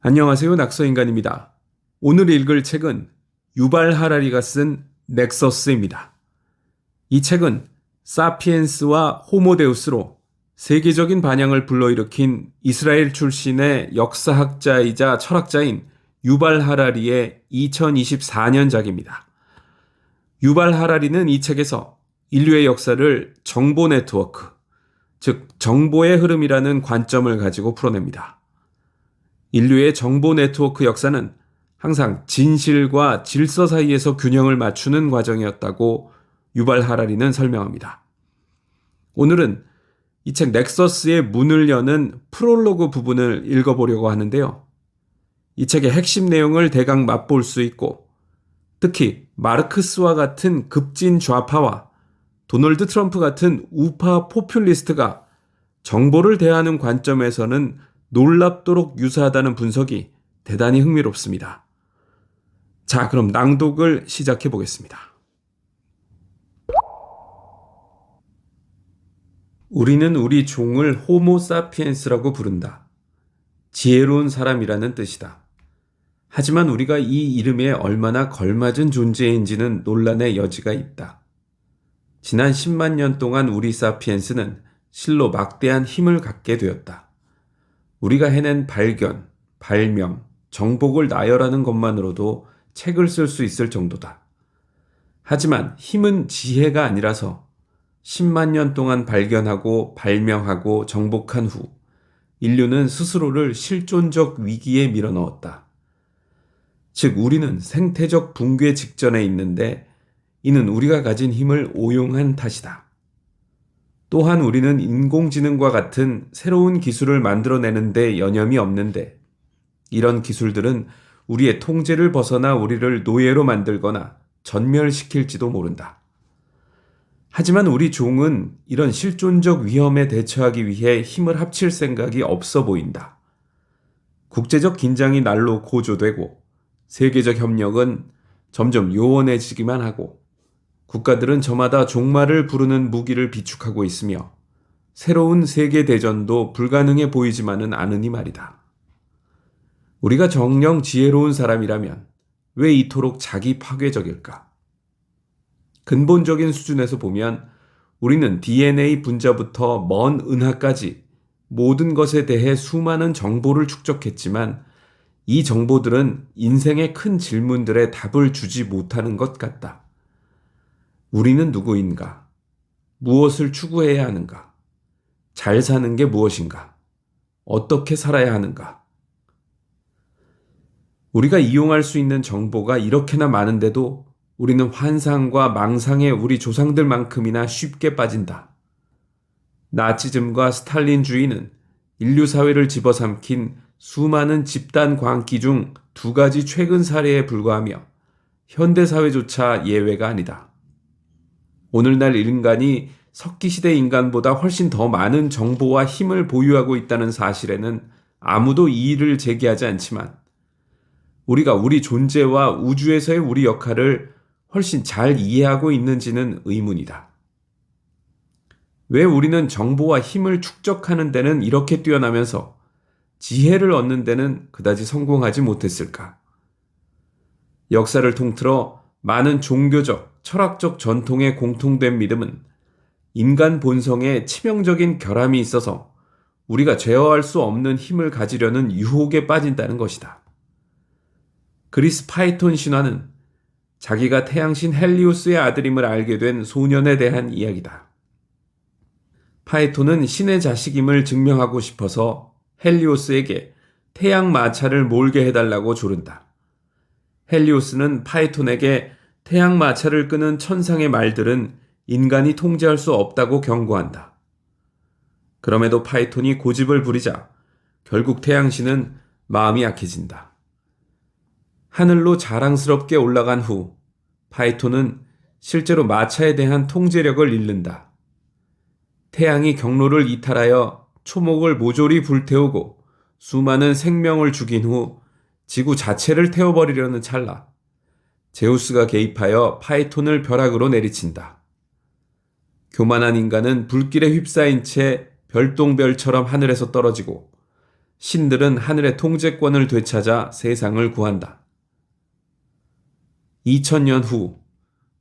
안녕하세요. 낙서인간입니다. 오늘 읽을 책은 유발 하라리가 쓴 넥서스입니다. 이 책은 사피엔스와 호모데우스로 세계적인 반향을 불러일으킨 이스라엘 출신의 역사학자이자 철학자인 유발 하라리의 2024년작입니다. 유발 하라리는 이 책에서 인류의 역사를 정보 네트워크, 즉 정보의 흐름이라는 관점을 가지고 풀어냅니다. 인류의 정보 네트워크 역사는 항상 진실과 질서 사이에서 균형을 맞추는 과정이었다고 유발 하라리는 설명합니다. 오늘은 이 책 넥서스의 문을 여는 프롤로그 부분을 읽어보려고 하는데요. 이 책의 핵심 내용을 대강 맛볼 수 있고 특히 마르크스와 같은 급진 좌파와 도널드 트럼프 같은 우파 포퓰리스트가 정보를 대하는 관점에서는 놀랍도록 유사하다는 분석이 대단히 흥미롭습니다. 자, 그럼 낭독을 시작해 보겠습니다. 우리는 우리 종을 호모 사피엔스라고 부른다. 지혜로운 사람이라는 뜻이다. 하지만 우리가 이 이름에 얼마나 걸맞은 존재인지는 논란의 여지가 있다. 지난 10만 년 동안 우리 사피엔스는 실로 막대한 힘을 갖게 되었다. 우리가 해낸 발견, 발명, 정복을 나열하는 것만으로도 책을 쓸 수 있을 정도다. 하지만 힘은 지혜가 아니라서 10만 년 동안 발견하고 발명하고 정복한 후 인류는 스스로를 실존적 위기에 밀어넣었다. 즉 우리는 생태적 붕괴 직전에 있는데 이는 우리가 가진 힘을 오용한 탓이다. 또한 우리는 인공지능과 같은 새로운 기술을 만들어내는데 여념이 없는데 이런 기술들은 우리의 통제를 벗어나 우리를 노예로 만들거나 전멸시킬지도 모른다. 하지만 우리 종은 이런 실존적 위험에 대처하기 위해 힘을 합칠 생각이 없어 보인다. 국제적 긴장이 날로 고조되고 세계적 협력은 점점 요원해지기만 하고 국가들은 저마다 종말을 부르는 무기를 비축하고 있으며 새로운 세계대전도 불가능해 보이지만은 않으니 말이다. 우리가 정녕 지혜로운 사람이라면 왜 이토록 자기 파괴적일까? 근본적인 수준에서 보면 우리는 DNA 분자부터 먼 은하까지 모든 것에 대해 수많은 정보를 축적했지만 이 정보들은 인생의 큰 질문들에 답을 주지 못하는 것 같다. 우리는 누구인가? 무엇을 추구해야 하는가? 잘 사는 게 무엇인가? 어떻게 살아야 하는가? 우리가 이용할 수 있는 정보가 이렇게나 많은데도 우리는 환상과 망상에 우리 조상들만큼이나 쉽게 빠진다. 나치즘과 스탈린주의는 인류 사회를 집어삼킨 수많은 집단 광기 중 2가지 최근 사례에 불과하며 현대사회조차 예외가 아니다. 오늘날 인간이 석기시대 인간보다 훨씬 더 많은 정보와 힘을 보유하고 있다는 사실에는 아무도 이의를 제기하지 않지만 우리가 우리 존재와 우주에서의 우리 역할을 훨씬 잘 이해하고 있는지는 의문이다. 왜 우리는 정보와 힘을 축적하는 데는 이렇게 뛰어나면서 지혜를 얻는 데는 그다지 성공하지 못했을까? 역사를 통틀어 많은 종교적, 철학적 전통의 공통된 믿음은 인간 본성에 치명적인 결함이 있어서 우리가 제어할 수 없는 힘을 가지려는 유혹에 빠진다는 것이다. 그리스 파이톤 신화는 자기가 태양신 헬리오스의 아들임을 알게 된 소년에 대한 이야기다. 파이톤은 신의 자식임을 증명하고 싶어서 헬리오스에게 태양 마차를 몰게 해달라고 조른다. 헬리오스는 파이톤에게 태양 마차를 끄는 천상의 말들은 인간이 통제할 수 없다고 경고한다. 그럼에도 파이톤이 고집을 부리자 결국 태양신은 마음이 약해진다. 하늘로 자랑스럽게 올라간 후 파이톤은 실제로 마차에 대한 통제력을 잃는다. 태양이 경로를 이탈하여 초목을 모조리 불태우고 수많은 생명을 죽인 후 지구 자체를 태워버리려는 찰나 제우스가 개입하여 파이톤을 벼락으로 내리친다. 교만한 인간은 불길에 휩싸인 채 별똥별처럼 하늘에서 떨어지고 신들은 하늘의 통제권을 되찾아 세상을 구한다. 2000년 후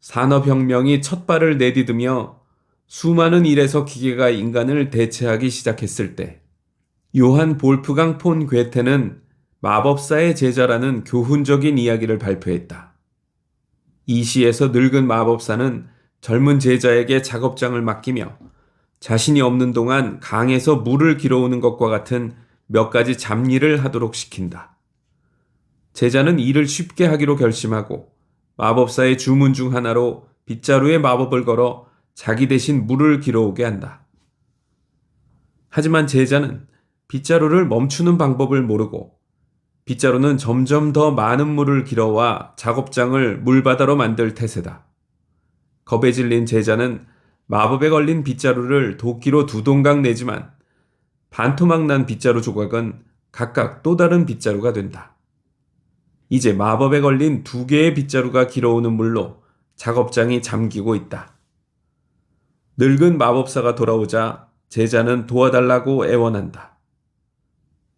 산업혁명이 첫 발을 내디디며 수많은 일에서 기계가 인간을 대체하기 시작했을 때 요한 볼프강 폰 괴테는 마법사의 제자라는 교훈적인 이야기를 발표했다. 이 시에서 늙은 마법사는 젊은 제자에게 작업장을 맡기며 자신이 없는 동안 강에서 물을 길어오는 것과 같은 몇 가지 잡일을 하도록 시킨다. 제자는 일을 쉽게 하기로 결심하고 마법사의 주문 중 하나로 빗자루에 마법을 걸어 자기 대신 물을 길어오게 한다. 하지만 제자는 빗자루를 멈추는 방법을 모르고 빗자루는 점점 더 많은 물을 길어와 작업장을 물바다로 만들 태세다. 겁에 질린 제자는 마법에 걸린 빗자루를 도끼로 2동강 내지만 반토막 난 빗자루 조각은 각각 또 다른 빗자루가 된다. 이제 마법에 걸린 2개의 빗자루가 길어오는 물로 작업장이 잠기고 있다. 늙은 마법사가 돌아오자 제자는 도와달라고 애원한다.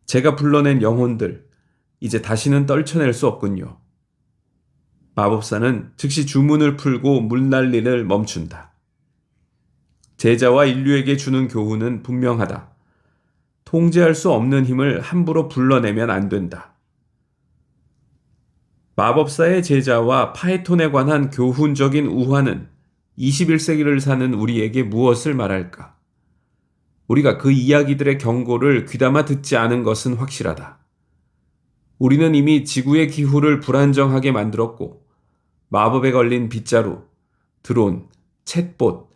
제가 불러낸 영혼들, 이제 다시는 떨쳐낼 수 없군요. 마법사는 즉시 주문을 풀고 물난리를 멈춘다. 제자와 인류에게 주는 교훈은 분명하다. 통제할 수 없는 힘을 함부로 불러내면 안 된다. 마법사의 제자와 파이톤에 관한 교훈적인 우화는 21세기를 사는 우리에게 무엇을 말할까? 우리가 그 이야기들의 경고를 귀담아 듣지 않은 것은 확실하다. 우리는 이미 지구의 기후를 불안정하게 만들었고 마법에 걸린 빗자루, 드론, 챗봇,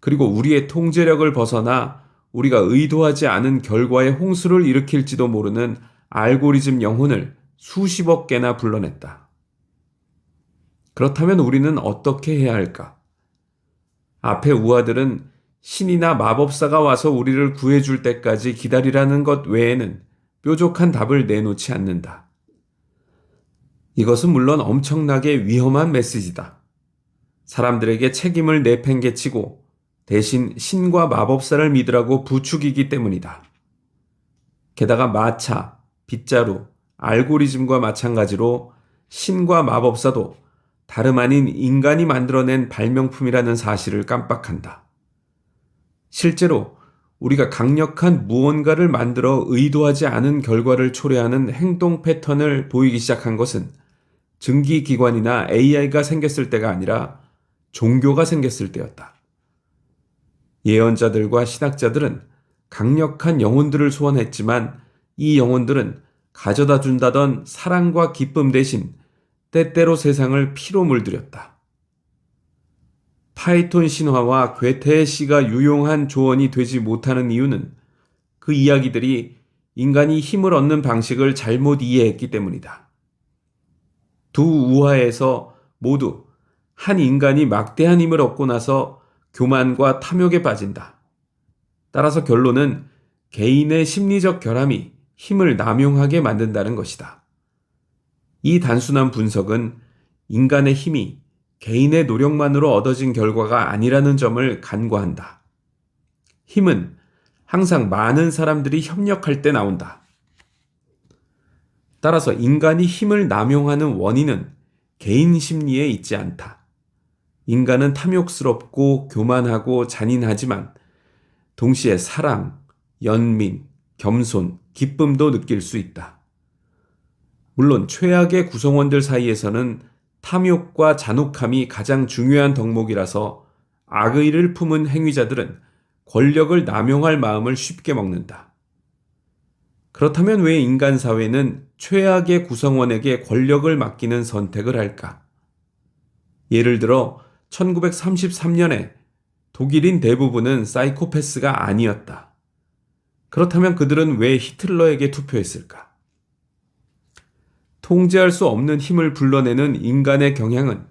그리고 우리의 통제력을 벗어나 우리가 의도하지 않은 결과의 홍수를 일으킬지도 모르는 알고리즘 영혼을 수십억 개나 불러냈다. 그렇다면 우리는 어떻게 해야 할까? 앞의 우화들은 신이나 마법사가 와서 우리를 구해줄 때까지 기다리라는 것 외에는 뾰족한 답을 내놓지 않는다. 이것은 물론 엄청나게 위험한 메시지다. 사람들에게 책임을 내팽개치고 대신 신과 마법사를 믿으라고 부추기기 때문이다. 게다가 마차, 빗자루, 알고리즘과 마찬가지로 신과 마법사도 다름 아닌 인간이 만들어낸 발명품이라는 사실을 깜빡한다. 실제로 우리가 강력한 무언가를 만들어 의도하지 않은 결과를 초래하는 행동 패턴을 보이기 시작한 것은 증기기관이나 AI가 생겼을 때가 아니라 종교가 생겼을 때였다. 예언자들과 신학자들은 강력한 영혼들을 소환했지만 이 영혼들은 가져다 준다던 사랑과 기쁨 대신 때때로 세상을 피로 물들였다. 파이톤 신화와 괴테의 시가 유용한 조언이 되지 못하는 이유는 그 이야기들이 인간이 힘을 얻는 방식을 잘못 이해했기 때문이다. 두 우화에서 모두 한 인간이 막대한 힘을 얻고 나서 교만과 탐욕에 빠진다. 따라서 결론은 개인의 심리적 결함이 힘을 남용하게 만든다는 것이다. 이 단순한 분석은 인간의 힘이 개인의 노력만으로 얻어진 결과가 아니라는 점을 간과한다. 힘은 항상 많은 사람들이 협력할 때 나온다. 따라서 인간이 힘을 남용하는 원인은 개인 심리에 있지 않다. 인간은 탐욕스럽고 교만하고 잔인하지만 동시에 사랑, 연민, 겸손, 기쁨도 느낄 수 있다. 물론 최악의 구성원들 사이에서는 탐욕과 잔혹함이 가장 중요한 덕목이라서 악의를 품은 행위자들은 권력을 남용할 마음을 쉽게 먹는다. 그렇다면 왜 인간 사회는 최악의 구성원에게 권력을 맡기는 선택을 할까? 예를 들어 1933년에 독일인 대부분은 사이코패스가 아니었다. 그렇다면 그들은 왜 히틀러에게 투표했을까? 통제할 수 없는 힘을 불러내는 인간의 경향은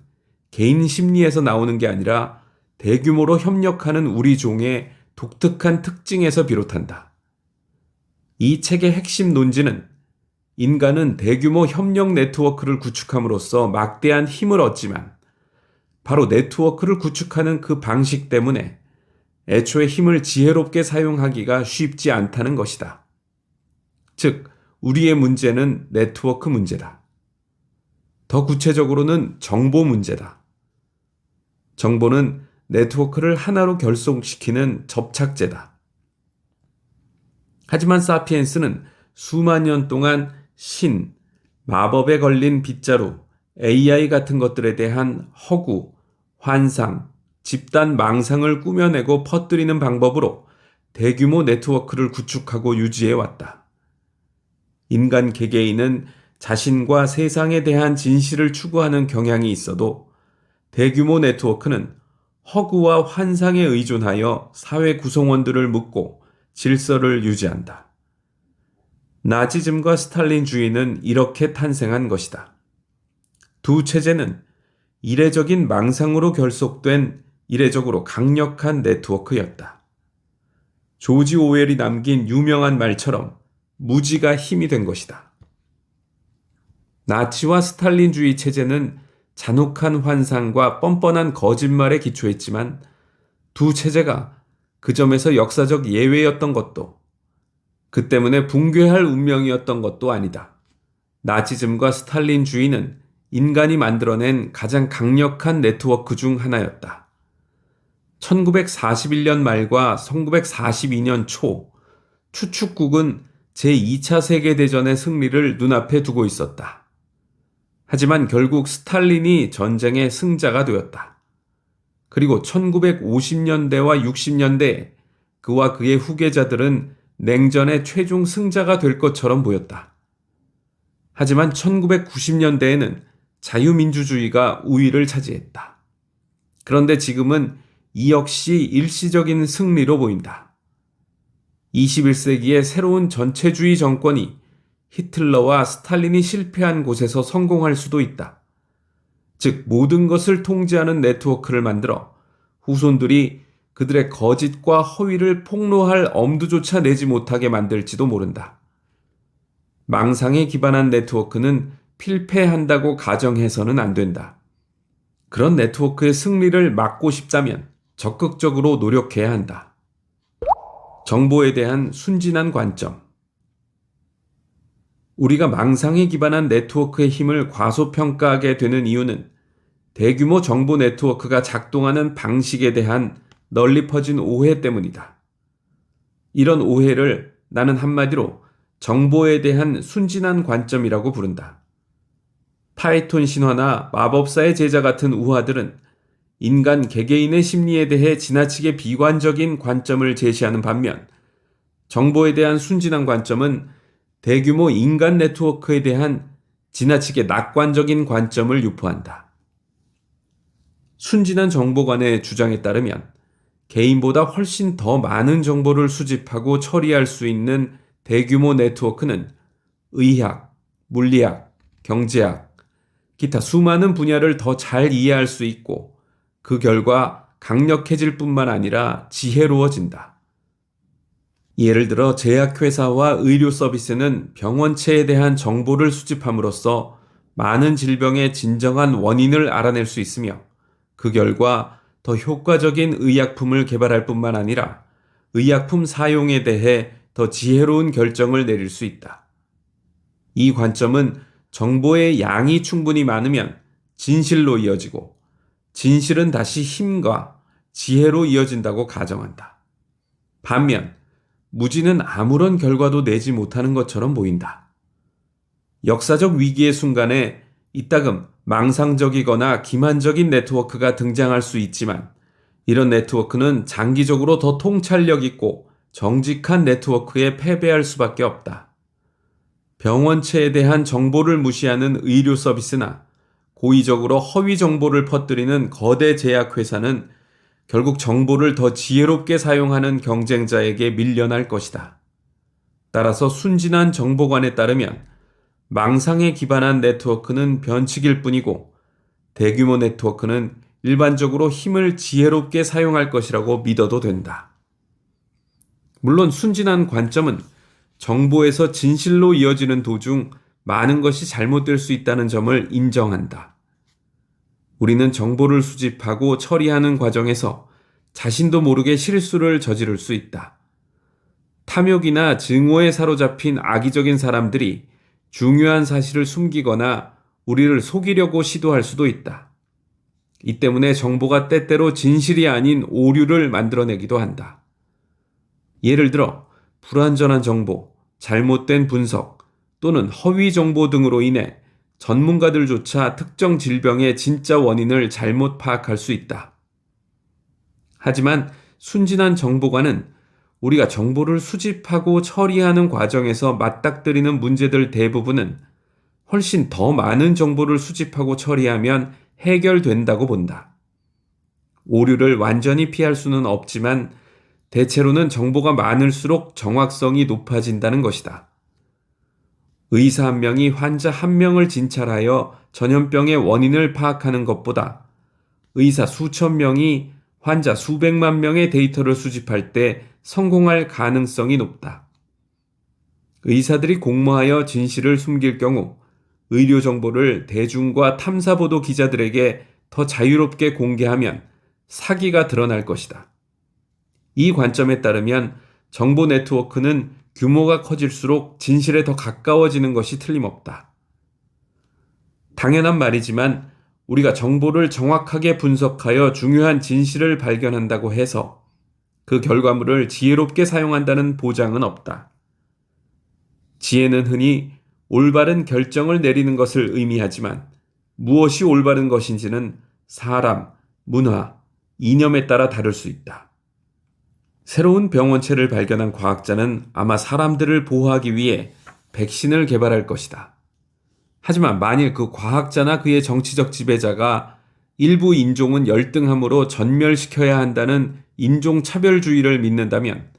개인 심리에서 나오는 게 아니라 대규모로 협력하는 우리 종의 독특한 특징에서 비롯한다. 이 책의 핵심 논지는 인간은 대규모 협력 네트워크를 구축함으로써 막대한 힘을 얻지만 바로 네트워크를 구축하는 그 방식 때문에 애초에 힘을 지혜롭게 사용하기가 쉽지 않다는 것이다. 즉, 우리의 문제는 네트워크 문제다. 더 구체적으로는 정보 문제다. 정보는 네트워크를 하나로 결속시키는 접착제다. 하지만 사피엔스는 수만 년 동안 신, 마법에 걸린 빗자루, AI 같은 것들에 대한 허구, 환상, 집단 망상을 꾸며내고 퍼뜨리는 방법으로 대규모 네트워크를 구축하고 유지해 왔다. 인간 개개인은 자신과 세상에 대한 진실을 추구하는 경향이 있어도 대규모 네트워크는 허구와 환상에 의존하여 사회 구성원들을 묶고 질서를 유지한다. 나치즘과 스탈린주의는 이렇게 탄생한 것이다. 두 체제는 이례적인 망상으로 결속된 이례적으로 강력한 네트워크였다. 조지 오웰이 남긴 유명한 말처럼 무지가 힘이 된 것이다. 나치와 스탈린주의 체제는 잔혹한 환상과 뻔뻔한 거짓말에 기초했지만 두 체제가 그 점에서 역사적 예외였던 것도, 그 때문에 붕괴할 운명이었던 것도 아니다. 나치즘과 스탈린주의는 인간이 만들어낸 가장 강력한 네트워크 중 하나였다. 1941년 말과 1942년 초, 추축국은 제2차 세계대전의 승리를 눈앞에 두고 있었다. 하지만 결국 스탈린이 전쟁의 승자가 되었다. 그리고 1950년대와 60년대에 그와 그의 후계자들은 냉전의 최종 승자가 될 것처럼 보였다. 하지만 1990년대에는 자유민주주의가 우위를 차지했다. 그런데 지금은 이 역시 일시적인 승리로 보인다. 21세기의 새로운 전체주의 정권이 히틀러와 스탈린이 실패한 곳에서 성공할 수도 있다. 즉, 모든 것을 통제하는 네트워크를 만들어 후손들이 그들의 거짓과 허위를 폭로할 엄두조차 내지 못하게 만들지도 모른다. 망상에 기반한 네트워크는 필패한다고 가정해서는 안 된다. 그런 네트워크의 승리를 막고 싶다면 적극적으로 노력해야 한다. 정보에 대한 순진한 관점. 우리가 망상에 기반한 네트워크의 힘을 과소평가하게 되는 이유는 대규모 정보 네트워크가 작동하는 방식에 대한 널리 퍼진 오해 때문이다. 이런 오해를 나는 한마디로 정보에 대한 순진한 관점이라고 부른다. 파이톤 신화나 마법사의 제자 같은 우화들은 인간 개개인의 심리에 대해 지나치게 비관적인 관점을 제시하는 반면, 정보에 대한 순진한 관점은 대규모 인간 네트워크에 대한 지나치게 낙관적인 관점을 유포한다. 순진한 정보관의 주장에 따르면 개인보다 훨씬 더 많은 정보를 수집하고 처리할 수 있는 대규모 네트워크는 의학, 물리학, 경제학, 기타 수많은 분야를 더 잘 이해할 수 있고 그 결과 강력해질 뿐만 아니라 지혜로워진다. 예를 들어 제약회사와 의료 서비스는 병원체에 대한 정보를 수집함으로써 많은 질병의 진정한 원인을 알아낼 수 있으며 그 결과 더 효과적인 의약품을 개발할 뿐만 아니라 의약품 사용에 대해 더 지혜로운 결정을 내릴 수 있다. 이 관점은 정보의 양이 충분히 많으면 진실로 이어지고 진실은 다시 힘과 지혜로 이어진다고 가정한다. 반면 무지는 아무런 결과도 내지 못하는 것처럼 보인다. 역사적 위기의 순간에 이따금 망상적이거나 기만적인 네트워크가 등장할 수 있지만 이런 네트워크는 장기적으로 더 통찰력 있고 정직한 네트워크에 패배할 수밖에 없다. 병원체에 대한 정보를 무시하는 의료 서비스나 고의적으로 허위 정보를 퍼뜨리는 거대 제약회사는 결국 정보를 더 지혜롭게 사용하는 경쟁자에게 밀려날 것이다. 따라서 순진한 정보관에 따르면 망상에 기반한 네트워크는 변칙일 뿐이고 대규모 네트워크는 일반적으로 힘을 지혜롭게 사용할 것이라고 믿어도 된다. 물론 순진한 관점은 정보에서 진실로 이어지는 도중 많은 것이 잘못될 수 있다는 점을 인정한다. 우리는 정보를 수집하고 처리하는 과정에서 자신도 모르게 실수를 저지를 수 있다. 탐욕이나 증오에 사로잡힌 악의적인 사람들이 중요한 사실을 숨기거나 우리를 속이려고 시도할 수도 있다. 이 때문에 정보가 때때로 진실이 아닌 오류를 만들어내기도 한다. 예를 들어 불완전한 정보, 잘못된 분석 또는 허위 정보 등으로 인해 전문가들조차 특정 질병의 진짜 원인을 잘못 파악할 수 있다. 하지만 순진한 정보관은 우리가 정보를 수집하고 처리하는 과정에서 맞닥뜨리는 문제들 대부분은 훨씬 더 많은 정보를 수집하고 처리하면 해결된다고 본다. 오류를 완전히 피할 수는 없지만 대체로는 정보가 많을수록 정확성이 높아진다는 것이다. 의사 한 명이 환자 한 명을 진찰하여 전염병의 원인을 파악하는 것보다 의사 수천 명이 환자 수백만 명의 데이터를 수집할 때 성공할 가능성이 높다. 의사들이 공모하여 진실을 숨길 경우 의료 정보를 대중과 탐사보도 기자들에게 더 자유롭게 공개하면 사기가 드러날 것이다. 이 관점에 따르면 정보 네트워크는 규모가 커질수록 진실에 더 가까워지는 것이 틀림없다. 당연한 말이지만 우리가 정보를 정확하게 분석하여 중요한 진실을 발견한다고 해서 그 결과물을 지혜롭게 사용한다는 보장은 없다. 지혜는 흔히 올바른 결정을 내리는 것을 의미하지만 무엇이 올바른 것인지는 사람, 문화, 이념에 따라 다를 수 있다. 새로운 병원체를 발견한 과학자는 아마 사람들을 보호하기 위해 백신을 개발할 것이다. 하지만 만일 그 과학자나 그의 정치적 지배자가 일부 인종은 열등함으로 전멸시켜야 한다는 인종차별주의를 믿는다면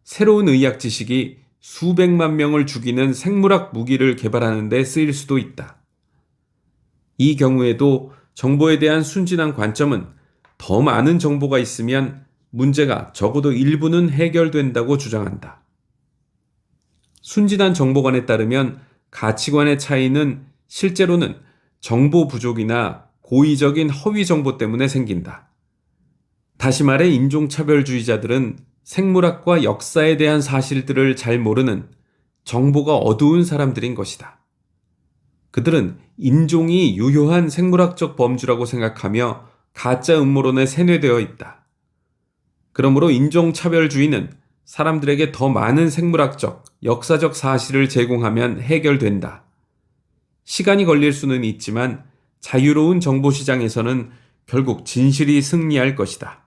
새로운 의학 지식이 수백만 명을 죽이는 생물학 무기를 개발하는 데 쓰일 수도 있다. 이 경우에도 정보에 대한 순진한 관점은 더 많은 정보가 있으면 문제가 적어도 일부는 해결된다고 주장한다. 순진한 정보관에 따르면 가치관의 차이는 실제로는 정보 부족이나 고의적인 허위 정보 때문에 생긴다. 다시 말해 인종차별주의자들은 생물학과 역사에 대한 사실들을 잘 모르는 정보가 어두운 사람들인 것이다. 그들은 인종이 유효한 생물학적 범주라고 생각하며 가짜 음모론에 세뇌되어 있다. 그러므로 인종차별주의는 사람들에게 더 많은 생물학적, 역사적 사실을 제공하면 해결된다. 시간이 걸릴 수는 있지만 자유로운 정보시장에서는 결국 진실이 승리할 것이다.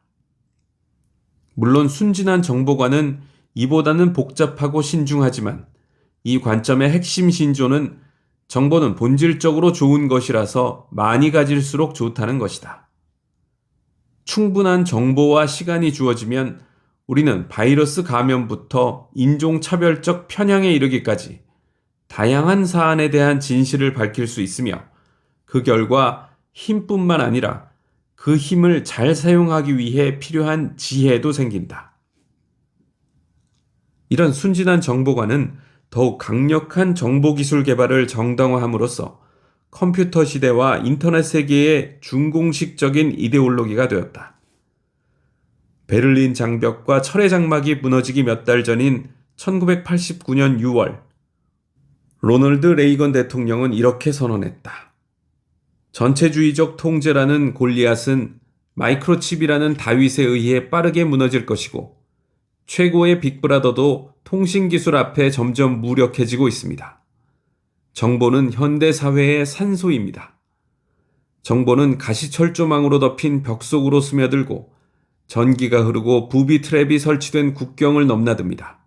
물론 순진한 정보관은 이보다는 복잡하고 신중하지만 이 관점의 핵심 신조는 정보는 본질적으로 좋은 것이라서 많이 가질수록 좋다는 것이다. 충분한 정보와 시간이 주어지면 우리는 바이러스 감염부터 인종차별적 편향에 이르기까지 다양한 사안에 대한 진실을 밝힐 수 있으며 그 결과 힘뿐만 아니라 그 힘을 잘 사용하기 위해 필요한 지혜도 생긴다. 이런 순진한 정보관은 더욱 강력한 정보기술 개발을 정당화함으로써 컴퓨터 시대와 인터넷 세계의 준공식적인 이데올로기가 되었다. 베를린 장벽과 철의 장막이 무너지기 몇 달 전인 1989년 6월, 로널드 레이건 대통령은 이렇게 선언했다. 전체주의적 통제라는 골리앗은 마이크로칩이라는 다윗에 의해 빠르게 무너질 것이고 최고의 빅브라더도 통신기술 앞에 점점 무력해지고 있습니다. 정보는 현대 사회의 산소입니다. 정보는 가시철조망으로 덮인 벽 속으로 스며들고 전기가 흐르고 부비 트랩이 설치된 국경을 넘나듭니다.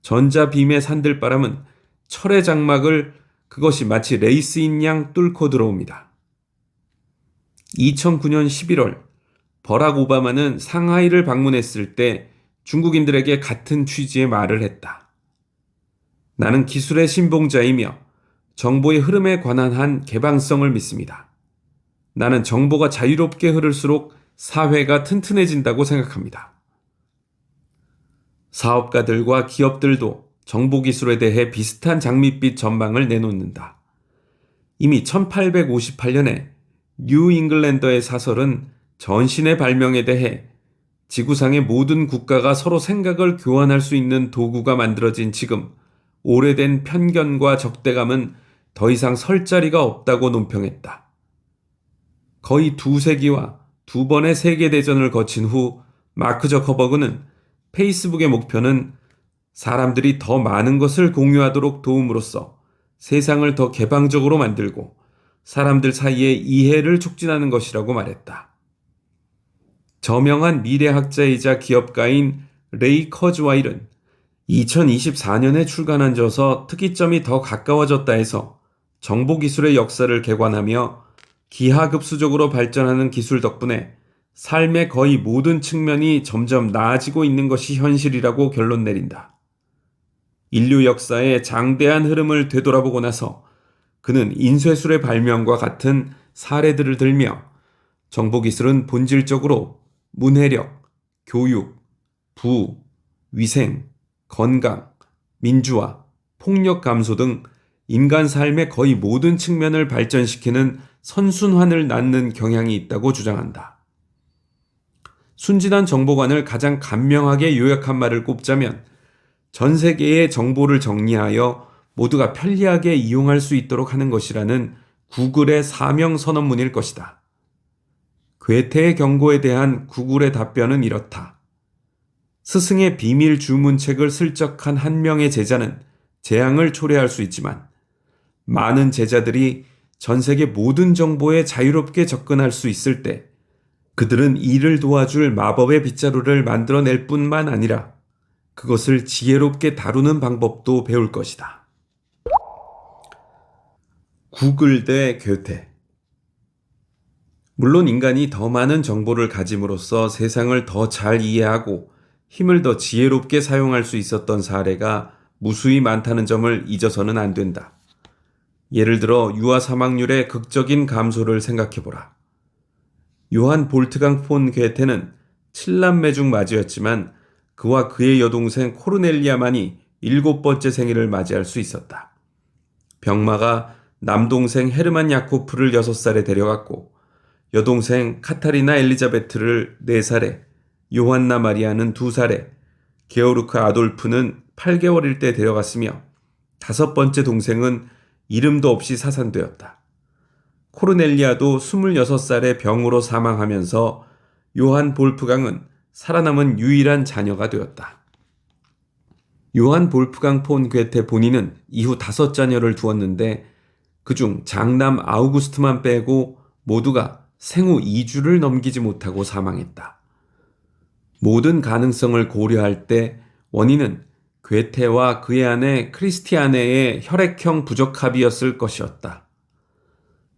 전자빔의 산들바람은 철의 장막을 그것이 마치 레이스인 양 뚫고 들어옵니다. 2009년 11월 버락 오바마는 상하이를 방문했을 때 중국인들에게 같은 취지의 말을 했다. 나는 기술의 신봉자이며 정보의 흐름에 관한 한 개방성을 믿습니다. 나는 정보가 자유롭게 흐를수록 사회가 튼튼해진다고 생각합니다. 사업가들과 기업들도 정보기술에 대해 비슷한 장밋빛 전망을 내놓는다. 이미 1858년에 뉴 잉글랜더의 사설은 전신의 발명에 대해 지구상의 모든 국가가 서로 생각을 교환할 수 있는 도구가 만들어진 지금 오래된 편견과 적대감은 더 이상 설 자리가 없다고 논평했다. 거의 2세기와 2번의 세계대전을 거친 후 마크 저커버그는 페이스북의 목표는 사람들이 더 많은 것을 공유하도록 도움으로써 세상을 더 개방적으로 만들고 사람들 사이의 이해를 촉진하는 것이라고 말했다. 저명한 미래학자이자 기업가인 레이 커즈와일은 2024년에 출간한져서 특이점이 더 가까워졌다 해서 정보기술의 역사를 개관하며 기하급수적으로 발전하는 기술 덕분에 삶의 거의 모든 측면이 점점 나아지고 있는 것이 현실이라고 결론 내린다. 인류 역사의 장대한 흐름을 되돌아보고 나서 그는 인쇄술의 발명과 같은 사례들을 들며 정보기술은 본질적으로 문해력, 교육, 부, 위생, 건강, 민주화, 폭력 감소 등 인간 삶의 거의 모든 측면을 발전시키는 선순환을 낳는 경향이 있다고 주장한다. 순진한 정보관을 가장 간명하게 요약한 말을 꼽자면 전 세계의 정보를 정리하여 모두가 편리하게 이용할 수 있도록 하는 것이라는 구글의 사명 선언문일 것이다. 괴테의 경고에 대한 구글의 답변은 이렇다. 스승의 비밀 주문책을 슬쩍한 한 명의 제자는 재앙을 초래할 수 있지만 많은 제자들이 전 세계 모든 정보에 자유롭게 접근할 수 있을 때 그들은 이를 도와줄 마법의 빗자루를 만들어낼 뿐만 아니라 그것을 지혜롭게 다루는 방법도 배울 것이다. 구글 대 괴테. 물론 인간이 더 많은 정보를 가짐으로써 세상을 더 잘 이해하고 힘을 더 지혜롭게 사용할 수 있었던 사례가 무수히 많다는 점을 잊어서는 안 된다. 예를 들어 유아 사망률의 극적인 감소를 생각해보라. 요한 볼트강 폰 괴테는 7남매 중 맞이였지만 그와 그의 여동생 코르넬리아만이 7번째 생일을 맞이할 수 있었다. 병마가 남동생 헤르만 야코프를 6살에 데려갔고 여동생 카타리나 엘리자베트를 4살에, 요한나 마리아는 2살에, 게오르크 아돌프는 8개월일 때 데려갔으며 5번째 동생은 이름도 없이 사산되었다. 코르넬리아도 26살에 병으로 사망하면서 요한 볼프강은 살아남은 유일한 자녀가 되었다. 요한 볼프강 폰 괴테 본인은 이후 5자녀를 두었는데 그중 장남 아우구스트만 빼고 모두가 생후 2주를 넘기지 못하고 사망했다. 모든 가능성을 고려할 때 원인은 괴테와 그의 아내 크리스티아네의 혈액형 부적합이었을 것이었다.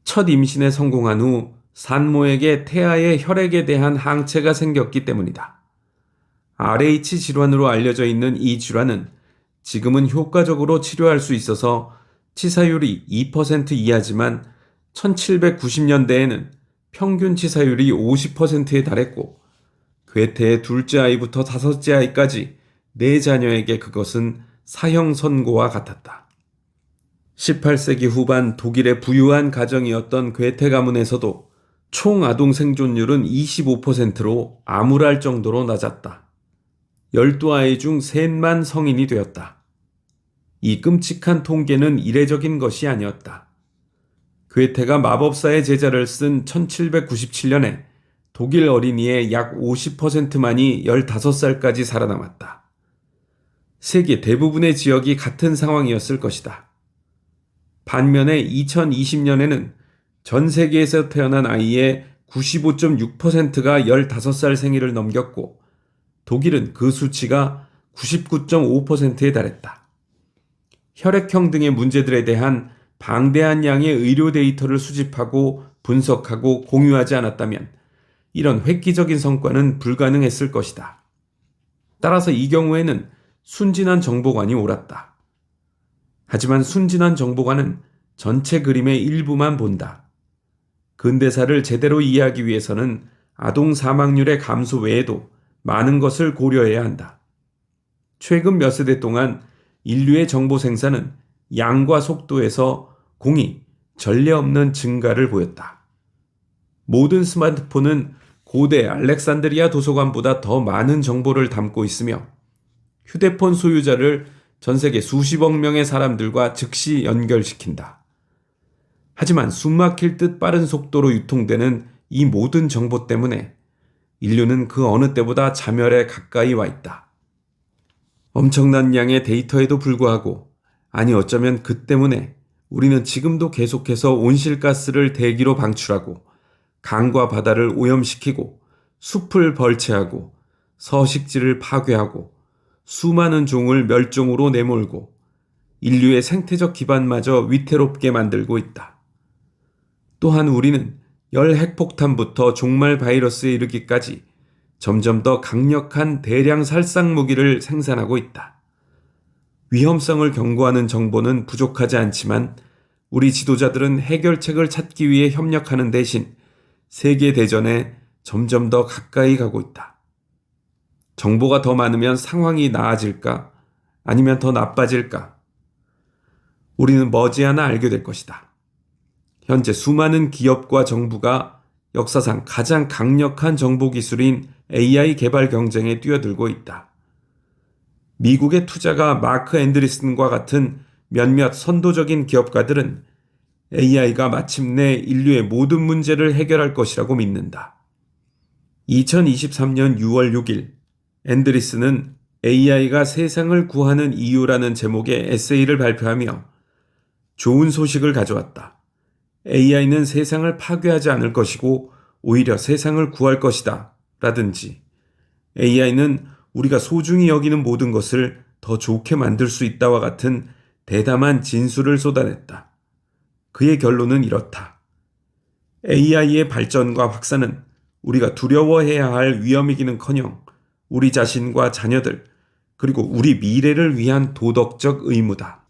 첫 임신에 성공한 후 산모에게 태아의 혈액에 대한 항체가 생겼기 때문이다. RH 질환으로 알려져 있는 이 질환은 지금은 효과적으로 치료할 수 있어서 치사율이 2% 이하지만 1790년대에는 평균 치사율이 50%에 달했고 괴테의 둘째 아이부터 5째 아이까지 4자녀에게 그것은 사형 선고와 같았다. 18세기 후반 독일의 부유한 가정이었던 괴테 가문에서도 총 아동 생존율은 25%로 암울할 정도로 낮았다. 12아이 중 셋만 성인이 되었다. 이 끔찍한 통계는 이례적인 것이 아니었다. 괴테가 마법사의 제자를 쓴 1797년에 독일 어린이의 약 50%만이 15살까지 살아남았다. 세계 대부분의 지역이 같은 상황이었을 것이다. 반면에 2020년에는 전 세계에서 태어난 아이의 95.6%가 15살 생일을 넘겼고 독일은 그 수치가 99.5%에 달했다. 혈액형 등의 문제들에 대한 방대한 양의 의료 데이터를 수집하고 분석하고 공유하지 않았다면 이런 획기적인 성과는 불가능했을 것이다. 따라서 이 경우에는 순진한 정보관이 옳았다. 하지만 순진한 정보관은 전체 그림의 일부만 본다. 근대사를 제대로 이해하기 위해서는 아동 사망률의 감소 외에도 많은 것을 고려해야 한다. 최근 몇 세대 동안 인류의 정보 생산은 양과 속도에서 공이 전례 없는 증가를 보였다. 모든 스마트폰은 고대 알렉산드리아 도서관보다 더 많은 정보를 담고 있으며 휴대폰 소유자를 전 세계 수십억 명의 사람들과 즉시 연결시킨다. 하지만 숨막힐 듯 빠른 속도로 유통되는 이 모든 정보 때문에 인류는 그 어느 때보다 자멸에 가까이 와 있다. 엄청난 양의 데이터에도 불구하고, 아니 어쩌면 그 때문에 우리는 지금도 계속해서 온실가스를 대기로 방출하고 강과 바다를 오염시키고 숲을 벌채하고 서식지를 파괴하고 수많은 종을 멸종으로 내몰고 인류의 생태적 기반마저 위태롭게 만들고 있다. 또한 우리는 열 핵폭탄부터 종말 바이러스에 이르기까지 점점 더 강력한 대량 살상 무기를 생산하고 있다. 위험성을 경고하는 정보는 부족하지 않지만 우리 지도자들은 해결책을 찾기 위해 협력하는 대신 세계대전에 점점 더 가까이 가고 있다. 정보가 더 많으면 상황이 나아질까? 아니면 더 나빠질까? 우리는 머지않아 알게 될 것이다. 현재 수많은 기업과 정부가 역사상 가장 강력한 정보 기술인 AI 개발 경쟁에 뛰어들고 있다. 미국의 투자가 마크 앤드리슨과 같은 몇몇 선도적인 기업가들은 AI가 마침내 인류의 모든 문제를 해결할 것이라고 믿는다. 2023년 6월 6일, 앤드리슨은 AI가 세상을 구하는 이유라는 제목의 에세이를 발표하며 좋은 소식을 가져왔다. AI는 세상을 파괴하지 않을 것이고 오히려 세상을 구할 것이다. 라든지 AI는 우리가 소중히 여기는 모든 것을 더 좋게 만들 수 있다와 같은 대담한 진술을 쏟아냈다. 그의 결론은 이렇다. AI의 발전과 확산은 우리가 두려워해야 할 위험이기는커녕 우리 자신과 자녀들, 그리고 우리 미래를 위한 도덕적 의무다.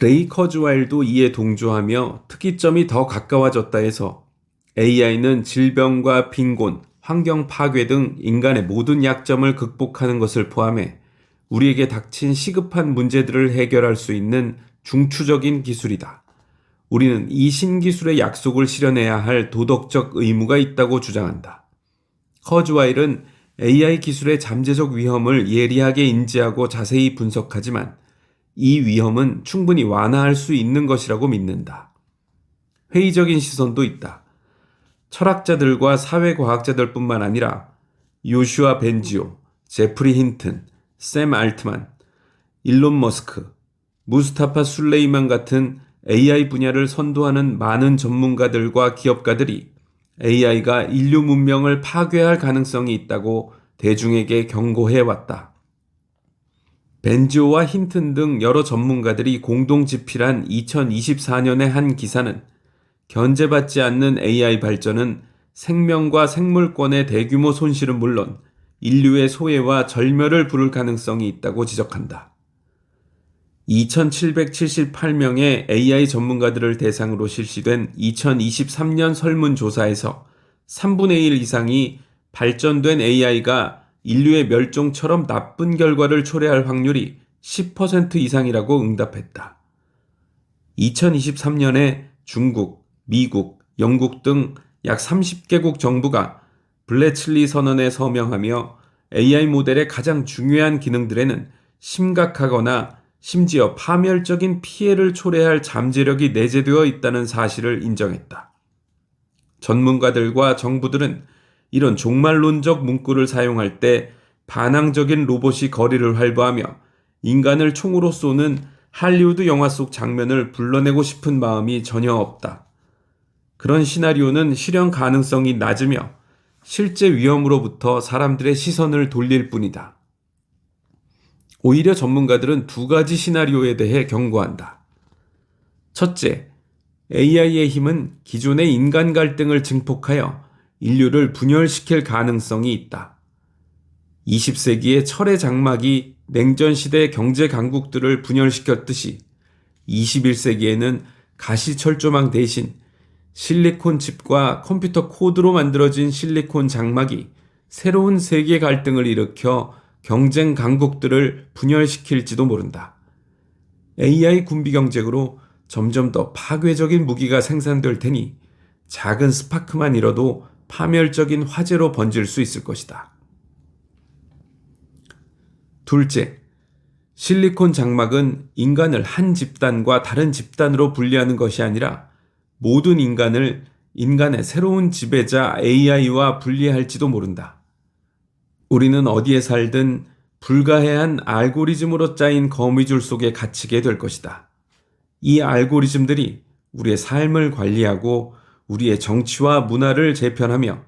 레이 커즈와일도 이에 동조하며 특이점이 더 가까워졌다 해서 AI는 질병과 빈곤, 환경 파괴 등 인간의 모든 약점을 극복하는 것을 포함해 우리에게 닥친 시급한 문제들을 해결할 수 있는 중추적인 기술이다. 우리는 이 신기술의 약속을 실현해야 할 도덕적 의무가 있다고 주장한다. 커즈와일은 AI 기술의 잠재적 위험을 예리하게 인지하고 자세히 분석하지만 이 위험은 충분히 완화할 수 있는 것이라고 믿는다. 회의적인 시선도 있다. 철학자들과 사회과학자들뿐만 아니라 요슈아 벤지오, 제프리 힌튼, 샘 알트만, 일론 머스크, 무스타파 술레이만 같은 AI 분야를 선도하는 많은 전문가들과 기업가들이 AI가 인류 문명을 파괴할 가능성이 있다고 대중에게 경고해왔다. 벤지오와 힌튼 등 여러 전문가들이 공동 집필한 2024년의 한 기사는 견제받지 않는 AI 발전은 생명과 생물권의 대규모 손실은 물론 인류의 소외와 절멸을 부를 가능성이 있다고 지적한다. 2,778명의 AI 전문가들을 대상으로 실시된 2023년 설문조사에서 3분의 1 이상이 발전된 AI가 인류의 멸종처럼 나쁜 결과를 초래할 확률이 10% 이상이라고 응답했다. 2023년에 중국, 미국, 영국 등 약 30개국 정부가 블래칠리 선언에 서명하며 AI 모델의 가장 중요한 기능들에는 심각하거나 심지어 파멸적인 피해를 초래할 잠재력이 내재되어 있다는 사실을 인정했다. 전문가들과 정부들은 이런 종말론적 문구를 사용할 때 반항적인 로봇이 거리를 활보하며 인간을 총으로 쏘는 할리우드 영화 속 장면을 불러내고 싶은 마음이 전혀 없다. 그런 시나리오는 실현 가능성이 낮으며 실제 위험으로부터 사람들의 시선을 돌릴 뿐이다. 오히려 전문가들은 두 가지 시나리오에 대해 경고한다. 첫째, AI의 힘은 기존의 인간 갈등을 증폭하여 인류를 분열시킬 가능성이 있다. 20세기의 철의 장막이 냉전시대 경제 강국들을 분열시켰듯이 21세기에는 가시철조망 대신 실리콘 칩과 컴퓨터 코드로 만들어진 실리콘 장막이 새로운 세계 갈등을 일으켜 경쟁 강국들을 분열시킬지도 모른다. AI 군비 경쟁으로 점점 더 파괴적인 무기가 생산될 테니 작은 스파크만 잃어도 파멸적인 화재로 번질 수 있을 것이다. 둘째, 실리콘 장막은 인간을 한 집단과 다른 집단으로 분리하는 것이 아니라 모든 인간을 인간의 새로운 지배자 AI와 분리할지도 모른다. 우리는 어디에 살든 불가해한 알고리즘으로 짜인 거미줄 속에 갇히게 될 것이다. 이 알고리즘들이 우리의 삶을 관리하고 우리의 정치와 문화를 재편하며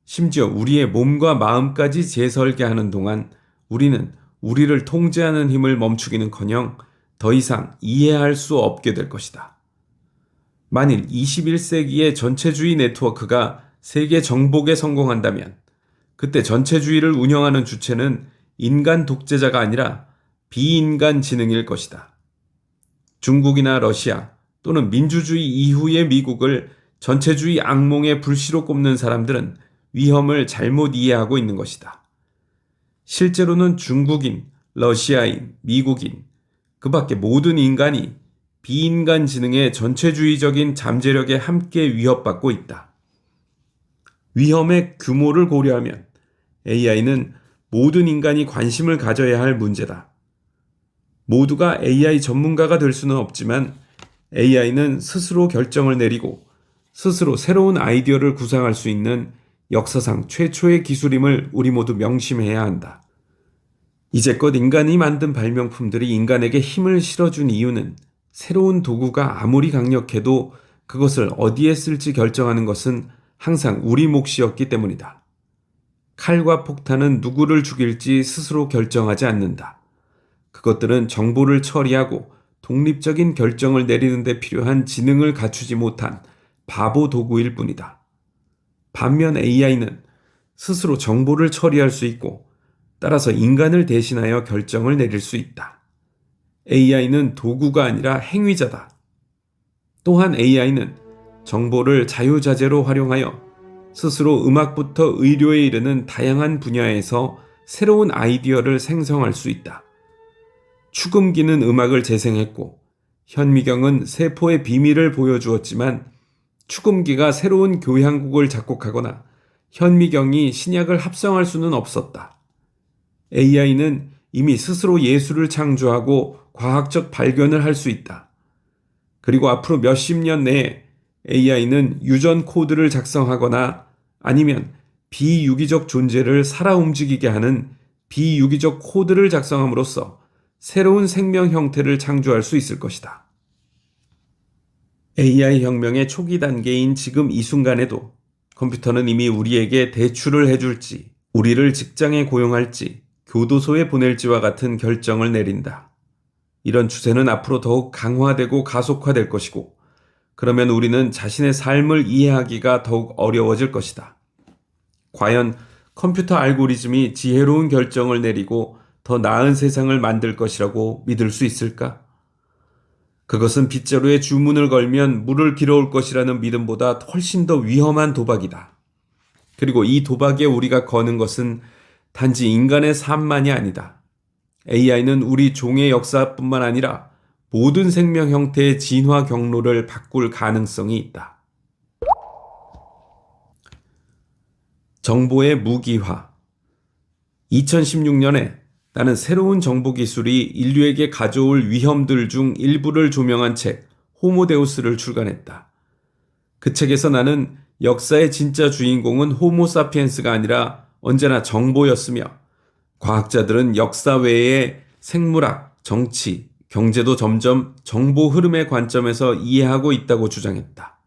심지어 우리의 몸과 마음까지 재설계하는 동안 우리는 우리를 통제하는 힘을 멈추기는커녕 더 이상 이해할 수 없게 될 것이다. 만일 21세기의 전체주의 네트워크가 세계 정복에 성공한다면 그때 전체주의를 운영하는 주체는 인간 독재자가 아니라 비인간 지능일 것이다. 중국이나 러시아 또는 민주주의 이후의 미국을 전체주의 악몽의 불씨로 꼽는 사람들은 위험을 잘못 이해하고 있는 것이다. 실제로는 중국인, 러시아인, 미국인, 그 밖에 모든 인간이 비인간 지능의 전체주의적인 잠재력에 함께 위협받고 있다. 위험의 규모를 고려하면 AI는 모든 인간이 관심을 가져야 할 문제다. 모두가 AI 전문가가 될 수는 없지만 AI는 스스로 결정을 내리고 스스로 새로운 아이디어를 구상할 수 있는 역사상 최초의 기술임을 우리 모두 명심해야 한다. 이제껏 인간이 만든 발명품들이 인간에게 힘을 실어준 이유는 새로운 도구가 아무리 강력해도 그것을 어디에 쓸지 결정하는 것은 항상 우리 몫이었기 때문이다. 칼과 폭탄은 누구를 죽일지 스스로 결정하지 않는다. 그것들은 정보를 처리하고 독립적인 결정을 내리는 데 필요한 지능을 갖추지 못한 바보 도구일 뿐이다. 반면 AI는 스스로 정보를 처리할 수 있고 따라서 인간을 대신하여 결정을 내릴 수 있다. AI는 도구가 아니라 행위자다. 또한 AI는 정보를 자유자재로 활용하여 스스로 음악부터 의료에 이르는 다양한 분야에서 새로운 아이디어를 생성할 수 있다. 축음기는 음악을 재생했고 현미경은 세포의 비밀을 보여주었지만 축음기가 새로운 교향곡을 작곡하거나 현미경이 신약을 합성할 수는 없었다. AI는 이미 스스로 예술을 창조하고 과학적 발견을 할 수 있다. 그리고 앞으로 몇십 년 내에 AI는 유전 코드를 작성하거나 아니면 비유기적 존재를 살아 움직이게 하는 비유기적 코드를 작성함으로써 새로운 생명 형태를 창조할 수 있을 것이다. AI 혁명의 초기 단계인 지금 이 순간에도 컴퓨터는 이미 우리에게 대출을 해줄지, 우리를 직장에 고용할지, 교도소에 보낼지와 같은 결정을 내린다. 이런 추세는 앞으로 더욱 강화되고 가속화될 것이고, 그러면 우리는 자신의 삶을 이해하기가 더욱 어려워질 것이다. 과연 컴퓨터 알고리즘이 지혜로운 결정을 내리고 더 나은 세상을 만들 것이라고 믿을 수 있을까? 그것은 빗자루에 주문을 걸면 물을 길어올 것이라는 믿음보다 훨씬 더 위험한 도박이다. 그리고 이 도박에 우리가 거는 것은 단지 인간의 삶만이 아니다. AI는 우리 종의 역사뿐만 아니라 모든 생명 형태의 진화 경로를 바꿀 가능성이 있다. 정보의 무기화. 2016년에 나는 새로운 정보 기술이 인류에게 가져올 위험들 중 일부를 조명한 책 호모데우스를 출간했다. 그 책에서 나는 역사의 진짜 주인공은 호모사피엔스가 아니라 언제나 정보였으며 과학자들은 역사 외에 생물학, 정치, 경제도 점점 정보 흐름의 관점에서 이해하고 있다고 주장했다.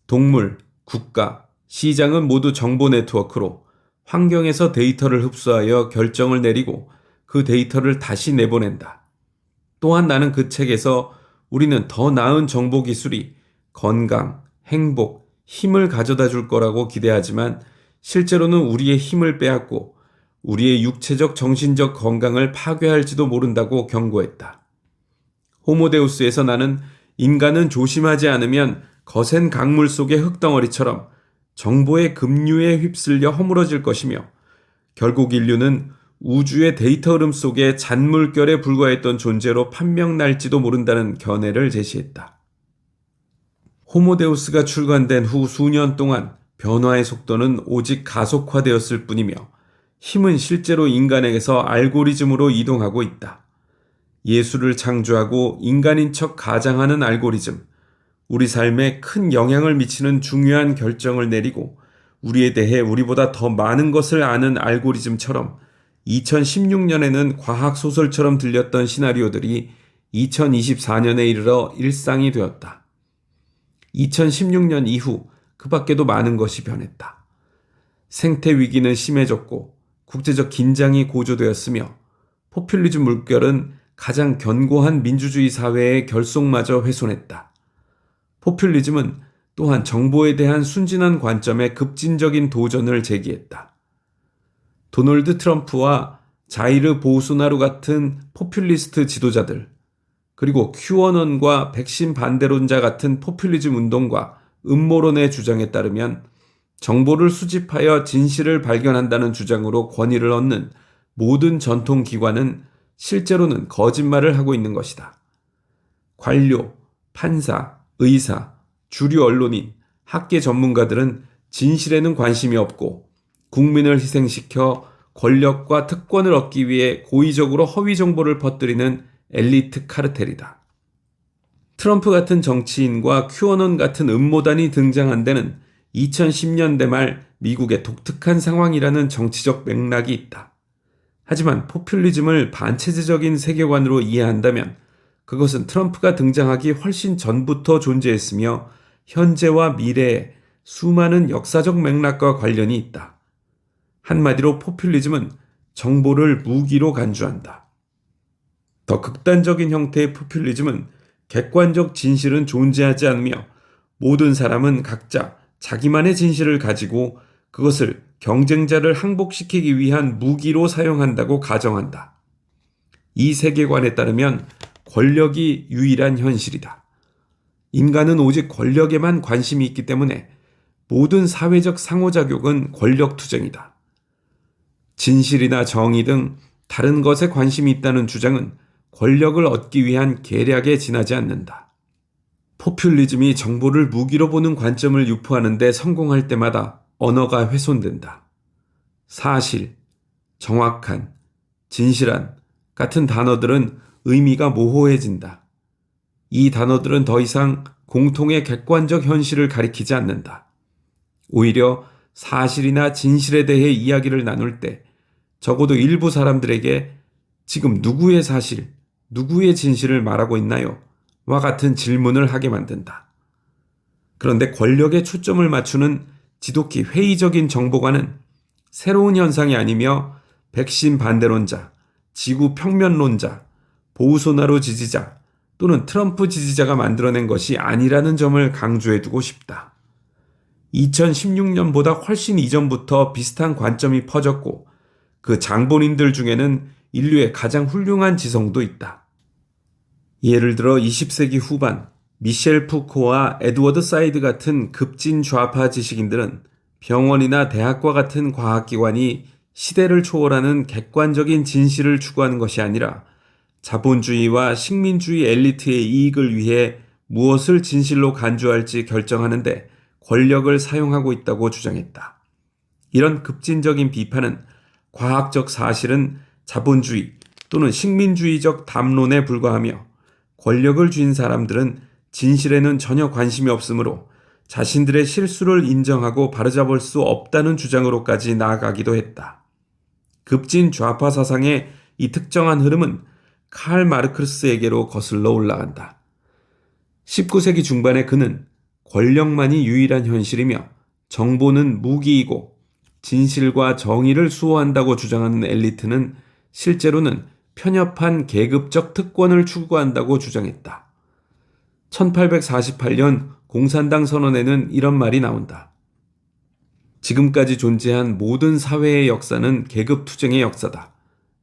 동물, 국가, 시장은 모두 정보 네트워크로 환경에서 데이터를 흡수하여 결정을 내리고 그 데이터를 다시 내보낸다. 또한 나는 그 책에서 우리는 더 나은 정보 기술이 건강, 행복, 힘을 가져다 줄 거라고 기대하지만 실제로는 우리의 힘을 빼앗고 우리의 육체적, 정신적 건강을 파괴할지도 모른다고 경고했다. 호모데우스에서 나는 인간은 조심하지 않으면 거센 강물 속의 흙덩어리처럼 정보의 급류에 휩쓸려 허물어질 것이며 결국 인류는 우주의 데이터 흐름 속에 잔물결에 불과했던 존재로 판명날지도 모른다는 견해를 제시했다. 호모데우스가 출간된 후 수년 동안 변화의 속도는 오직 가속화되었을 뿐이며 힘은 실제로 인간에게서 알고리즘으로 이동하고 있다. 예술을 창조하고 인간인 척 가장하는 알고리즘, 우리 삶에 큰 영향을 미치는 중요한 결정을 내리고 우리에 대해 우리보다 더 많은 것을 아는 알고리즘처럼 2016년에는 과학소설처럼 들렸던 시나리오들이 2024년에 이르러 일상이 되었다. 2016년 이후 그 밖에도 많은 것이 변했다. 생태 위기는 심해졌고 국제적 긴장이 고조되었으며 포퓰리즘 물결은 가장 견고한 민주주의 사회의 결속마저 훼손했다. 포퓰리즘은 또한 정보에 대한 순진한 관점에 급진적인 도전을 제기했다. 도널드 트럼프와 자이르 보우소나루 같은 포퓰리스트 지도자들, 그리고 큐어넌과 백신 반대론자 같은 포퓰리즘 운동과 음모론의 주장에 따르면 정보를 수집하여 진실을 발견한다는 주장으로 권위를 얻는 모든 전통 기관은 실제로는 거짓말을 하고 있는 것이다. 관료, 판사, 의사, 주류 언론인, 학계 전문가들은 진실에는 관심이 없고 국민을 희생시켜 권력과 특권을 얻기 위해 고의적으로 허위 정보를 퍼뜨리는 엘리트 카르텔이다. 트럼프 같은 정치인과 큐어넌 같은 음모단이 등장한 데는 2010년대 말 미국의 독특한 상황이라는 정치적 맥락이 있다. 하지만 포퓰리즘을 반체제적인 세계관으로 이해한다면 그것은 트럼프가 등장하기 훨씬 전부터 존재했으며 현재와 미래에 수많은 역사적 맥락과 관련이 있다. 한마디로 포퓰리즘은 정보를 무기로 간주한다. 더 극단적인 형태의 포퓰리즘은 객관적 진실은 존재하지 않으며 모든 사람은 각자 자기만의 진실을 가지고 그것을 경쟁자를 항복시키기 위한 무기로 사용한다고 가정한다. 이 세계관에 따르면 권력이 유일한 현실이다. 인간은 오직 권력에만 관심이 있기 때문에 모든 사회적 상호작용은 권력투쟁이다. 진실이나 정의 등 다른 것에 관심이 있다는 주장은 권력을 얻기 위한 계략에 지나지 않는다. 포퓰리즘이 정보를 무기로 보는 관점을 유포하는 데 성공할 때마다 언어가 훼손된다. 사실, 정확한, 진실한 같은 단어들은 의미가 모호해진다. 이 단어들은 더 이상 공통의 객관적 현실을 가리키지 않는다. 오히려 사실이나 진실에 대해 이야기를 나눌 때 적어도 일부 사람들에게 지금 누구의 사실, 누구의 진실을 말하고 있나요? 와 같은 질문을 하게 만든다. 그런데 권력에 초점을 맞추는 지독히 회의적인 정보관은 새로운 현상이 아니며 백신 반대론자, 지구 평면론자, 보우소나루 지지자 또는 트럼프 지지자가 만들어낸 것이 아니라는 점을 강조해두고 싶다. 2016년보다 훨씬 이전부터 비슷한 관점이 퍼졌고 그 장본인들 중에는 인류의 가장 훌륭한 지성도 있다. 예를 들어 20세기 후반 미셸 푸코와 에드워드 사이드 같은 급진 좌파 지식인들은 병원이나 대학과 같은 과학기관이 시대를 초월하는 객관적인 진실을 추구하는 것이 아니라 자본주의와 식민주의 엘리트의 이익을 위해 무엇을 진실로 간주할지 결정하는데 권력을 사용하고 있다고 주장했다. 이런 급진적인 비판은 과학적 사실은 자본주의 또는 식민주의적 담론에 불과하며 권력을 쥔 사람들은 진실에는 전혀 관심이 없으므로 자신들의 실수를 인정하고 바로잡을 수 없다는 주장으로까지 나아가기도 했다. 급진 좌파 사상의 이 특정한 흐름은 칼 마르크스에게로 거슬러 올라간다. 19세기 중반에 그는 권력만이 유일한 현실이며 정보는 무기이고 진실과 정의를 수호한다고 주장하는 엘리트는 실제로는 편협한 계급적 특권을 추구한다고 주장했다. 1848년 공산당 선언에는 이런 말이 나온다. 지금까지 존재한 모든 사회의 역사는 계급투쟁의 역사다.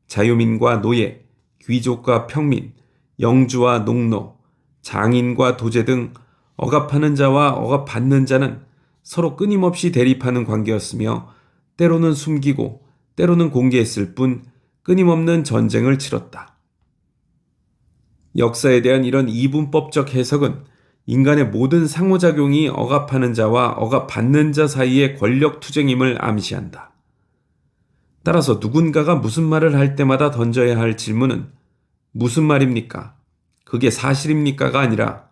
자유민과 노예, 귀족과 평민, 영주와 농노, 장인과 도제 등 억압하는 자와 억압받는 자는 서로 끊임없이 대립하는 관계였으며 때로는 숨기고 때로는 공개했을 뿐 끊임없는 전쟁을 치렀다. 역사에 대한 이런 이분법적 해석은 인간의 모든 상호작용이 억압하는 자와 억압받는 자 사이의 권력 투쟁임을 암시한다. 따라서 누군가가 무슨 말을 할 때마다 던져야 할 질문은 무슨 말입니까? 그게 사실입니까가 아니라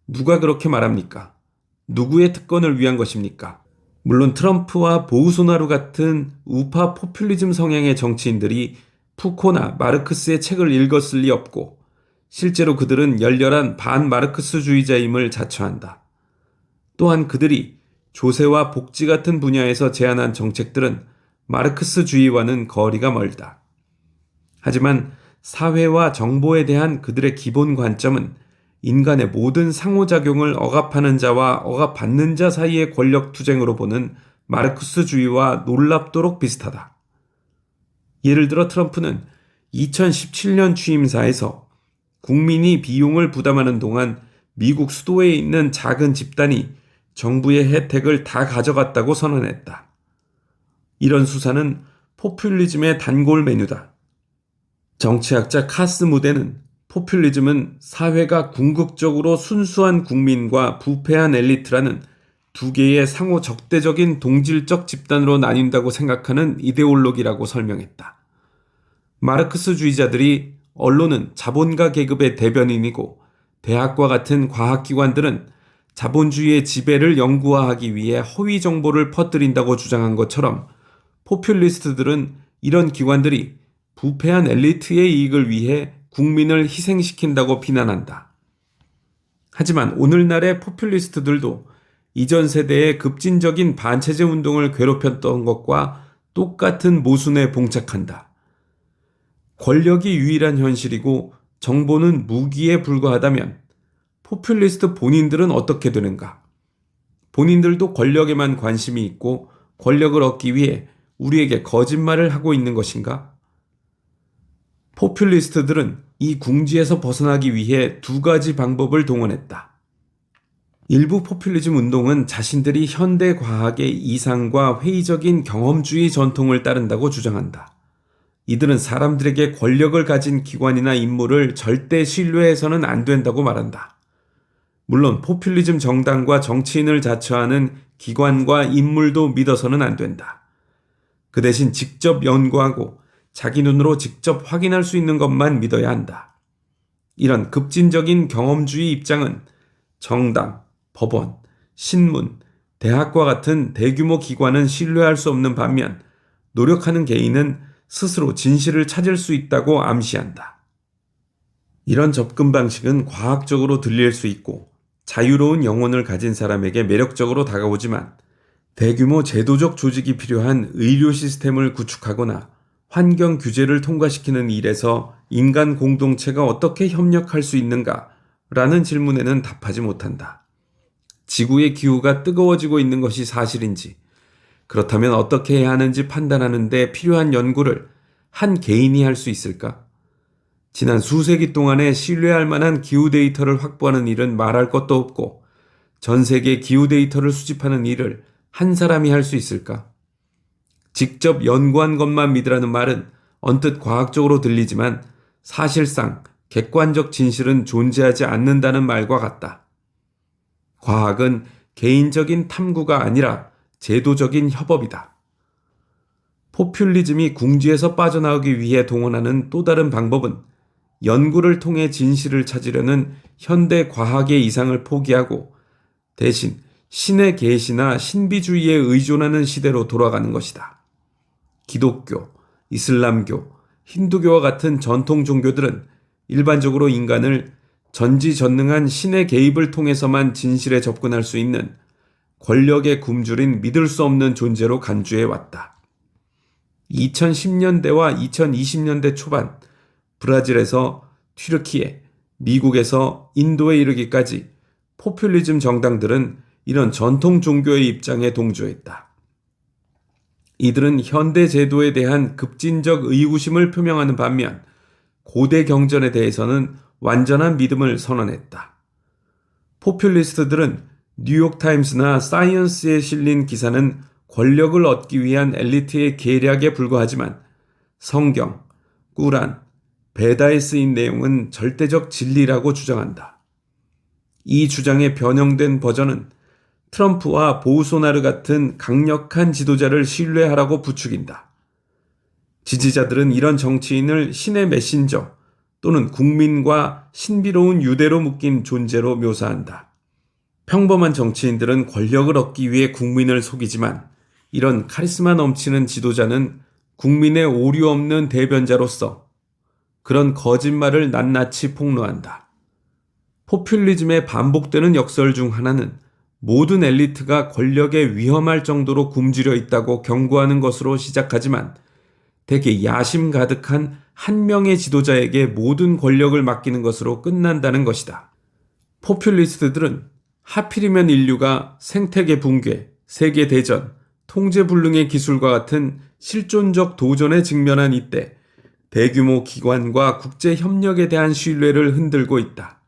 누가 그렇게 말합니까? 누구의 특권을 위한 것입니까? 물론 트럼프와 보우소나루 같은 우파 포퓰리즘 성향의 정치인들이 푸코나 마르크스의 책을 읽었을 리 없고 실제로 그들은 열렬한 반마르크스주의자임을 자처한다. 또한 그들이 조세와 복지 같은 분야에서 제안한 정책들은 마르크스주의와는 거리가 멀다. 하지만 사회와 정보에 대한 그들의 기본 관점은 인간의 모든 상호작용을 억압하는 자와 억압받는 자 사이의 권력 투쟁으로 보는 마르크스주의와 놀랍도록 비슷하다. 예를 들어 트럼프는 2017년 취임사에서 국민이 비용을 부담하는 동안 미국 수도에 있는 작은 집단이 정부의 혜택을 다 가져갔다고 선언했다. 이런 수사는 포퓰리즘의 단골 메뉴다. 정치학자 카스 무데는 포퓰리즘은 사회가 궁극적으로 순수한 국민과 부패한 엘리트라는 두 개의 상호 적대적인 동질적 집단으로 나뉜다고 생각하는 이데올로기라고 설명했다. 마르크스주의자들이 언론은 자본가 계급의 대변인이고 대학과 같은 과학기관들은 자본주의의 지배를 영구화하기 위해 허위 정보를 퍼뜨린다고 주장한 것처럼 포퓰리스트들은 이런 기관들이 부패한 엘리트의 이익을 위해 국민을 희생시킨다고 비난한다. 하지만 오늘날의 포퓰리스트들도 이전 세대의 급진적인 반체제 운동을 괴롭혔던 것과 똑같은 모순에 봉착한다. 권력이 유일한 현실이고 정보는 무기에 불과하다면 포퓰리스트 본인들은 어떻게 되는가? 본인들도 권력에만 관심이 있고 권력을 얻기 위해 우리에게 거짓말을 하고 있는 것인가? 포퓰리스트들은 이 궁지에서 벗어나기 위해 두 가지 방법을 동원했다. 일부 포퓰리즘 운동은 자신들이 현대 과학의 이상과 회의적인 경험주의 전통을 따른다고 주장한다. 이들은 사람들에게 권력을 가진 기관이나 인물을 절대 신뢰해서는 안 된다고 말한다. 물론 포퓰리즘 정당과 정치인을 자처하는 기관과 인물도 믿어서는 안 된다. 그 대신 직접 연구하고 자기 눈으로 직접 확인할 수 있는 것만 믿어야 한다. 이런 급진적인 경험주의 입장은 정당, 법원, 신문, 대학과 같은 대규모 기관은 신뢰할 수 없는 반면 노력하는 개인은 스스로 진실을 찾을 수 있다고 암시한다. 이런 접근 방식은 과학적으로 들릴 수 있고 자유로운 영혼을 가진 사람에게 매력적으로 다가오지만 대규모 제도적 조직이 필요한 의료 시스템을 구축하거나 환경 규제를 통과시키는 일에서 인간 공동체가 어떻게 협력할 수 있는가? 라는 질문에는 답하지 못한다. 지구의 기후가 뜨거워지고 있는 것이 사실인지, 그렇다면 어떻게 해야 하는지 판단하는 데 필요한 연구를 한 개인이 할 수 있을까? 지난 수세기 동안에 신뢰할 만한 기후 데이터를 확보하는 일은 말할 것도 없고 전 세계 기후 데이터를 수집하는 일을 한 사람이 할 수 있을까? 직접 연구한 것만 믿으라는 말은 언뜻 과학적으로 들리지만 사실상 객관적 진실은 존재하지 않는다는 말과 같다. 과학은 개인적인 탐구가 아니라 제도적인 협업이다. 포퓰리즘이 궁지에서 빠져나오기 위해 동원하는 또 다른 방법은 연구를 통해 진실을 찾으려는 현대 과학의 이상을 포기하고 대신 신의 계시나 신비주의에 의존하는 시대로 돌아가는 것이다. 기독교, 이슬람교, 힌두교와 같은 전통 종교들은 일반적으로 인간을 전지전능한 신의 개입을 통해서만 진실에 접근할 수 있는 권력의 굶주린 믿을 수 없는 존재로 간주해 왔다. 2010년대와 2020년대 초반 브라질에서 튀르키예, 미국에서 인도에 이르기까지 포퓰리즘 정당들은 이런 전통 종교의 입장에 동조했다. 이들은 현대 제도에 대한 급진적 의구심을 표명하는 반면 고대 경전에 대해서는 완전한 믿음을 선언했다. 포퓰리스트들은 뉴욕타임스나 사이언스에 실린 기사는 권력을 얻기 위한 엘리트의 계략에 불과하지만 성경, 꾸란, 베다에 쓰인 내용은 절대적 진리라고 주장한다. 이 주장의 변형된 버전은 트럼프와 보우소나르 같은 강력한 지도자를 신뢰하라고 부추긴다. 지지자들은 이런 정치인을 신의 메신저 또는 국민과 신비로운 유대로 묶인 존재로 묘사한다. 평범한 정치인들은 권력을 얻기 위해 국민을 속이지만 이런 카리스마 넘치는 지도자는 국민의 오류 없는 대변자로서 그런 거짓말을 낱낱이 폭로한다. 포퓰리즘의 반복되는 역설 중 하나는 모든 엘리트가 권력에 위험할 정도로 굶주려 있다고 경고하는 것으로 시작하지만 대개 야심 가득한 한 명의 지도자에게 모든 권력을 맡기는 것으로 끝난다는 것이다. 포퓰리스트들은 하필이면 인류가 생태계 붕괴, 세계 대전, 통제불능의 기술과 같은 실존적 도전에 직면한 이때 대규모 기관과 국제 협력에 대한 신뢰를 흔들고 있다.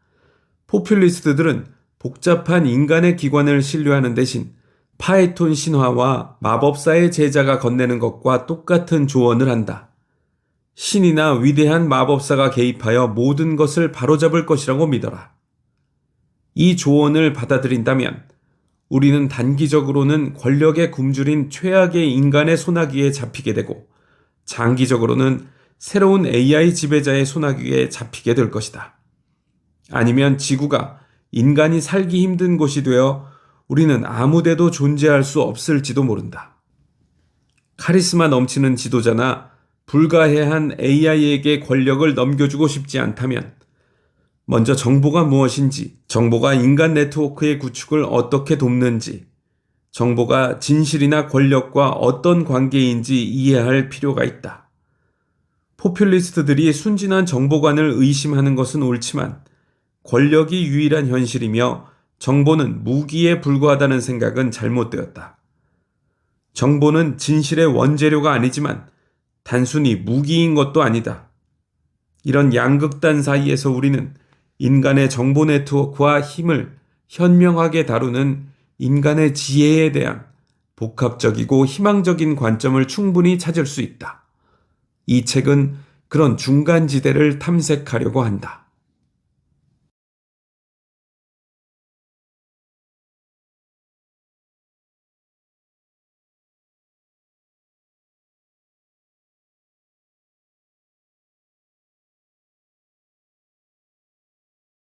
포퓰리스트들은 복잡한 인간의 기관을 신뢰하는 대신 파이톤 신화와 마법사의 제자가 건네는 것과 똑같은 조언을 한다. 신이나 위대한 마법사가 개입하여 모든 것을 바로잡을 것이라고 믿어라. 이 조언을 받아들인다면 우리는 단기적으로는 권력에 굶주린 최악의 인간의 소나기에 잡히게 되고 장기적으로는 새로운 AI 지배자의 소나기에 잡히게 될 것이다. 아니면 지구가 인간이 살기 힘든 곳이 되어 우리는 아무데도 존재할 수 없을지도 모른다. 카리스마 넘치는 지도자나 불가해한 AI에게 권력을 넘겨주고 싶지 않다면 먼저 정보가 무엇인지, 정보가 인간 네트워크의 구축을 어떻게 돕는지, 정보가 진실이나 권력과 어떤 관계인지 이해할 필요가 있다. 포퓰리스트들이 순진한 정보관을 의심하는 것은 옳지만 권력이 유일한 현실이며 정보는 무기에 불과하다는 생각은 잘못되었다. 정보는 진실의 원재료가 아니지만 단순히 무기인 것도 아니다. 이런 양극단 사이에서 우리는 인간의 정보 네트워크와 힘을 현명하게 다루는 인간의 지혜에 대한 복합적이고 희망적인 관점을 충분히 찾을 수 있다. 이 책은 그런 중간지대를 탐색하려고 한다.